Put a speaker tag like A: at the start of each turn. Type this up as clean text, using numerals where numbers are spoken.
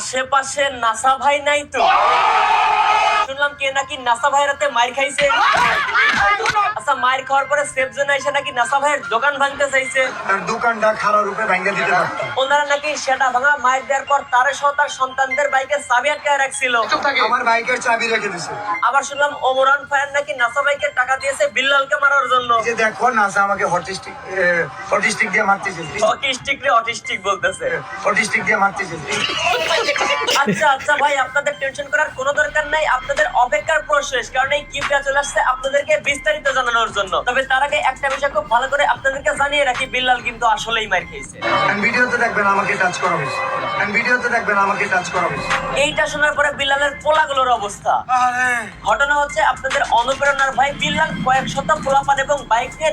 A: আশেপাশে নাসা ভাই নাই তো? শুনলাম কে নাকি নাসা ভাইয়ের হাতে মাইর খাইছে। আচ্ছা, মাইর খাওয়ার পরে সেফ জোনে এসে নাকি নাসা ভাইয়ের দোকান ভাঙতে চাইছে।
B: তার দোকানটা খারাপ রূপে ভেঙে দিতে পারত।
A: ওনারা নাকি সেটা ভাঙা মাইর দেওয়ার পর তার সহ তার সন্তানদের বাইকের চাবি আটকায় রাখছিল।
B: আমার বাইকের চাবি রেখে দিছে।
A: আবার শুনলাম ওমরান ফায়ার নাকি নাসা ভাইকে টাকা দিয়েছে বিল্লালকে মারার জন্য।
B: এই যে দেখো নাসা আমাকে হটিস্টিক দিয়ে মারতেছে।
A: অটিস্টিক রে অটিস্টিক বলতেছে।
B: হটিস্টিক দিয়ে মারতেছে।
A: আচ্ছা আচ্ছা ভাই, আপনাদের টেনশন করার কোনো দরকার নাই, আপনাদের অপেক্ষার প্রশেষ, কারণ এই কিপটা চলে আসছে আপনাদেরকে বিস্তারিত জানানোর জন্য। তবে তার আগে একটা বিষয় খুব ভালো করে আপনাদেরকে জানিয়ে রাখি, বিল্লাল কিন্তু আসলেই মার খেয়েছে।
B: ভিডিওতে দেখবেন আমাকে টাচ করা হয়েছে। ভিডিওতে দেখবেন আমাকে টাচ করা হয়েছে।
A: এইটা শোনার পরে বিল্লালের পোলাগুলোর অবস্থা। ঘটনা হচ্ছে আপনাদের অনুপ্রেরণার ভাই বিল্লাল কয়েক শত পোলাপান এবং বাইক নিয়ে